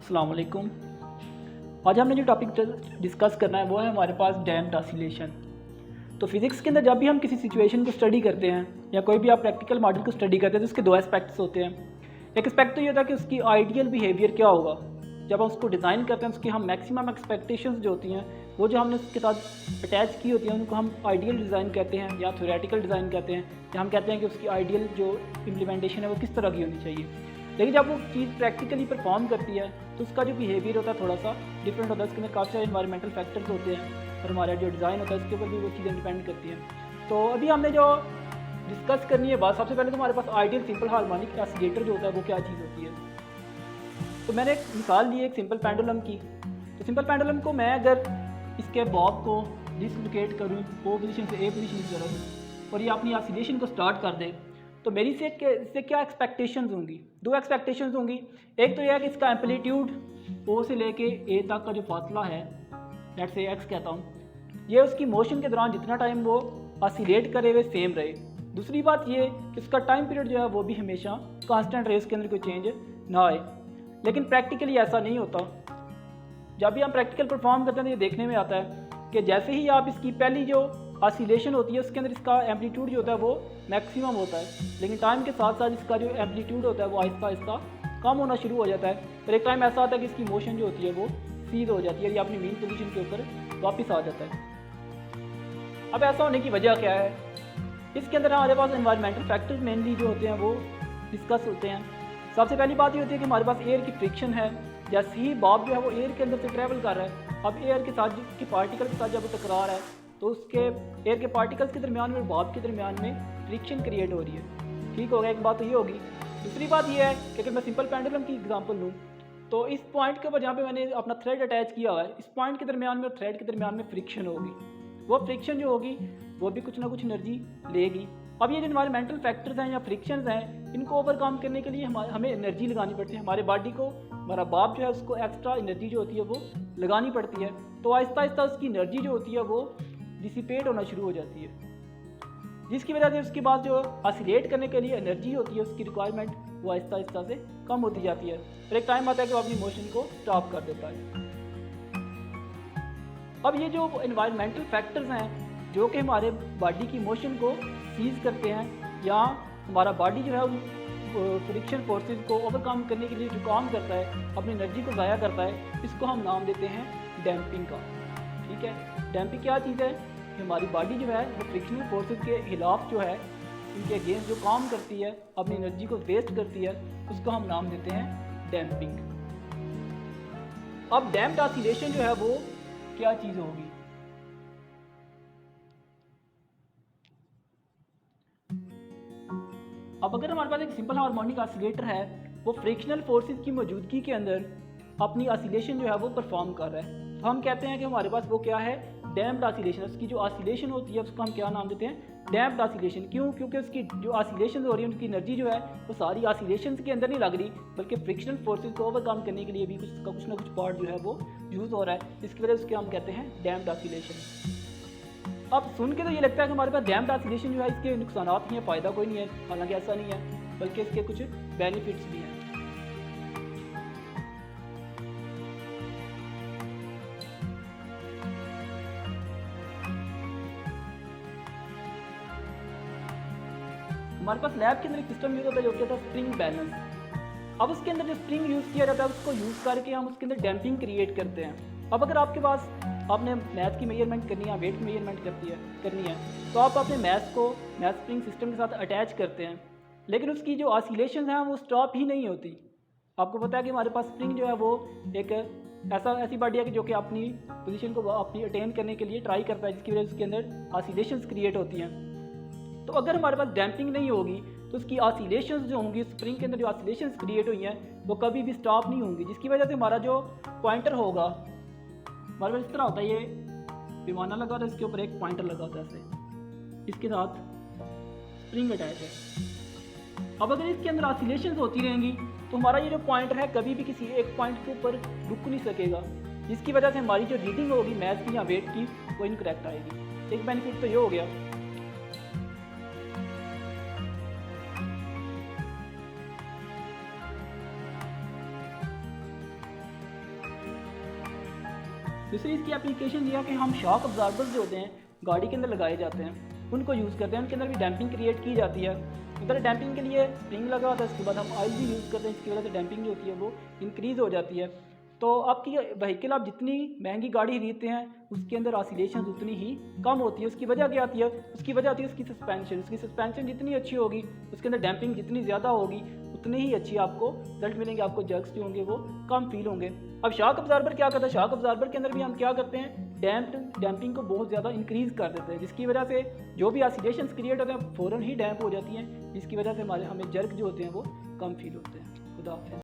अस्सलाम वालेकुम। आज हमने जो टॉपिक डिस्कस करना है वो है हमारे पास डैम्प्ड ऑसिलेशन। तो फिज़िक्स के अंदर जब भी हम किसी सिचुएशन को स्टडी करते हैं या कोई भी आप प्रैक्टिकल मॉडल को स्टडी करते हैं तो उसके दो एस्पेक्ट्स होते हैं। एक एस्पेक्ट तो ये होता है कि उसकी आइडियल बिहेवियर क्या होगा। जब हम उसको डिज़ाइन करते हैं उसकी हम मैक्सिमम एक्सपेक्टेशंस जो होती हैं वो जो हमने उसके साथ अटैच की होती हैं उनको हम आइडियल डिज़ाइन कहते हैं या थ्योरेटिकल डिज़ाइन कहते हैं, या हम कहते हैं कि उसकी आइडियल जो इम्प्लीमेंटेशन है वो किस तरह की होनी चाहिए। लेकिन जब वो चीज़ प्रैक्टिकली परफॉर्म करती है तो उसका जो बिहेवियर होता है थोड़ा सा डिफरेंट होता है। उसके अंदर काफ़ी सारे इन्वायरमेंटल फैक्टर्स होते हैं और हमारा जो डिज़ाइन होता है उसके ऊपर भी वो चीज़ें डिपेंड करती हैं। तो अभी हमने जो डिस्कस करनी है बात, सबसे पहले तो हमारे पास आइडियल सिंपल हार्मोनिक ऑसिलेटर जो होता है वो क्या चीज़ होती है। तो मैंने एक मिसाल ली एक सिंपल पेंडुलम की। तो सिंपल पेंडुलम को मैं अगर इसके बॉब को डिसलोकेट करूँ ओ पोजीशन से ए पोजीशन की तरफ और ये अपनी ऑसिलेशन को स्टार्ट कर दे तो मेरी इससे क्या एक्सपेक्टेशंस होंगी। दो एक्सपेक्टेशंस होंगी। एक तो यह है कि इसका एम्पलीट्यूड ओ से लेके ए तक का जो फासला है, लेट्स से एक्स कहता हूँ, ये उसकी मोशन के दौरान जितना टाइम वो ऑसिलेट करे हुए सेम रहे। दूसरी बात ये कि उसका टाइम पीरियड जो है वो भी हमेशा कांस्टेंट रहे, उसके अंदर कोई चेंज ना आए। लेकिन प्रैक्टिकली ऐसा नहीं होता। जब भी हम प्रैक्टिकल परफॉर्म करते हैं तो ये देखने में आता है कि जैसे ही आप इसकी पहली जो ऑसिलेशन होती है उसके अंदर इसका एम्पलीट्यूड जो होता है वो मैक्सिमम होता है, लेकिन टाइम के साथ साथ इसका जो एम्पलीट्यूड होता है वो आहिस्ता आहिस्ता कम होना शुरू हो जाता है। और एक टाइम ऐसा आता है कि इसकी मोशन जो होती है वो सीध हो जाती है या अपनी मीन पोजीशन के ऊपर वापस आ जाता है। अब ऐसा होने की वजह क्या है? इसके अंदर हमारे पास एनवायरमेंटल फैक्टर्स मेनली जो होते हैं वो डिस्कस होते हैं। सबसे पहली बात ये होती है कि हमारे पास एयर की फ्रिक्शन है। जैसे ही बॉब जो है वो एयर के अंदर से ट्रैवल कर रहा है, अब एयर के साथ की पार्टिकल के साथ जब वो टकरा रहा है तो उसके एयर के पार्टिकल्स के दरमियान में और बॉब के दरमियान में फ्रिक्शन क्रिएट हो रही है। ठीक होगा, एक बात तो ये होगी। दूसरी बात ये है कि अगर मैं सिंपल पेंडुलम की एग्जांपल लूँ तो इस पॉइंट के ऊपर जहाँ पे मैंने अपना थ्रेड अटैच किया हुआ है, इस पॉइंट के दरमियान में और थ्रेड के दरमियान में फ्रिक्शन होगी। वो फ्रिक्शन जो होगी वो भी कुछ ना कुछ एनर्जी लेगी। अब ये जो इन्वायरमेंटल फैक्टर्स हैं या फ्रिक्शंस हैं इनको ओवरकम करने के लिए हमें एनर्जी लगानी पड़ती है। हमारे बॉडी को, हमारा बाप जो है उसको एक्स्ट्रा एनर्जी जो होती है वो लगानी पड़ती है। तो आहिस्ता आहिस्ता उसकी एनर्जी जो होती है वो डिसिपेट होना शुरू हो जाती है, जिसकी वजह से उसके बाद जो ऑसिलेट करने के लिए एनर्जी होती है उसकी रिक्वायरमेंट वो आहिस्ता आहिस्ता से कम होती जाती है। और एक टाइम आता है कि वो अपनी मोशन को स्टॉप कर देता है। अब ये जो एनवायरमेंटल फैक्टर्स हैं जो कि हमारे बॉडी की मोशन को सीज करते हैं या हमारा बॉडी जो है फ्रिक्शन फोर्सेस को ओवरकम करने के लिए जो काम करता है, अपनी एनर्जी को ज़ाया करता है, इसको हम नाम देते हैं डैम्पिंग का। ठीक है, डैम्पिंग क्या चीज़ है? कि हमारी बॉडी जो है वो फ्रिक्शनल फोर्सेस के खिलाफ जो है, इनके अगेंस्ट जो काम करती है, अपनी एनर्जी को वेस्ट करती है, उसको हम नाम देते हैं डैम्पिंग। अब डैम्प्ड ऑसिलेशन जो है वो क्या चीज़ होगी? अब अगर हमारे पास एक सिंपल हार्मोनिक ऑसिलेटर है, वो फ्रिक्शनल फोर्सेस की मौजूदगी के अंदर अपनी ऑसिलेशन जो है वो परफॉर्म कर रहा है, तो हम कहते हैं कि हमारे पास वो क्या है? Damped oscillation. उसकी जो ऑसिलेशन होती है उसको हम क्या नाम देते हैं? Damped oscillation. क्यों? क्योंकि उसकी जो ऑसिलेशन हो रही है उसकी एनर्जी जो है वो सारी ऑसिलेशन के अंदर नहीं लग रही, बल्कि फ्रिक्शनल फोर्सेस को ओवरकम करने के लिए भी कुछ ना कुछ पार्ट जो है वो यूज़ हो रहा है। इसकी वजह से उसके हम कहते हैं डैम्प्ड ऑसिलेशन। अब सुन के तो ये लगता है कि हमारे पास डैम्प्ड ऑसिलेशन जो है इसके नुकसान ही हैं, फ़ायदा कोई नहीं है। हालांकि ऐसा नहीं है, बल्कि इसके कुछ बेनिफिट्स भी हैं। हमारे पास लैब के अंदर एक सिस्टम यूज़ होता है जो कि होता है स्प्रिंग बैलेंस। अब उसके अंदर जो स्प्रिंग यूज़ किया जाता है उसको यूज़ करके हम उसके अंदर डैम्पिंग क्रिएट करते हैं। अब अगर आपके पास आपने मैथ की मेजरमेंट करनी है, वेट की मेजरमेंट करनी है तो आप अपने मैथ को मैथ स्प्रिंग सिस्टम के साथ अटैच करते हैं, लेकिन उसकी जो ऑसिलेशन हैं वो स्टॉप ही नहीं होती। आपको पता है कि हमारे पास स्प्रिंग जो है वो एक ऐसी बॉडी है कि जो कि अपनी पोजीशन को अपनी अटेन करने के लिए ट्राई करता है, जिसकी वजह से उसके अंदर ऑसिलेशंस क्रिएट होती हैं। तो अगर हमारे पास डैम्पिंग नहीं होगी तो उसकी ऑसिलेशंस जो होंगी, स्प्रिंग के अंदर जो ऑसिलेशंस क्रिएट हुई हैं वो कभी भी स्टॉप नहीं होंगी, जिसकी वजह से हमारा जो पॉइंटर होगा, हमारे पास इस तरह होता है, ये पैमाना लगा होता है, इसके ऊपर एक पॉइंटर लगा होता है ऐसे, इसके साथ स्प्रिंग अटैच है। अब अगर इसके अंदर ऑसिलेशंस होती रहेंगी तो हमारा ये जो पॉइंटर है कभी भी किसी एक पॉइंट के ऊपर रुक नहीं सकेगा, जिसकी वजह से हमारी जो रीडिंग होगी मैथ की या वेट की वो इनकरेक्ट आएगी। एक बेनिफिट तो ये हो गया। दूसरी इसकी एप्लीकेशन ये है कि हम शॉक अब्जॉर्बर्स जो होते हैं गाड़ी के अंदर लगाए जाते हैं उनको यूज़ करते हैं, उनके अंदर भी डैम्पिंग क्रिएट की जाती है। इधर डैम्पिंग के लिए स्प्रिंग लगा होता है, उसके बाद हम ऑयल भी यूज़ करते हैं, इसकी वजह से डैम्पिंग जो होती है वो इंक्रीज़ हो जाती है। तो आपकी व्हीकल आप जितनी महंगी गाड़ी खरीदते हैं उसके अंदर ऑसिलेशन उतनी ही कम होती है। उसकी वजह क्या आती है? उसकी वजह आती है उसकी सस्पेंशन जितनी अच्छी होगी, उसके अंदर डैम्पिंग जितनी ज़्यादा होगी, उतनी ही अच्छी आपको रिजल्ट मिलेंगे, आपको जर्क्स जो होंगे वो कम फील होंगे। अब शॉक अब्जॉर्बर क्या करता है? शॉक अब्जॉर्बर के अंदर भी हम क्या करते हैं, डैम्पिंग को बहुत ज़्यादा इंक्रीज़ कर देते हैं, जिसकी वजह से जो भी ऑसिलेशंस क्रिएट होते हैं फ़ौरन ही डैम्प हो जाती हैं, जिसकी वजह से हमें जर्क जो होते हैं वो कम फील होते हैं। खुदा हाफ़िज़।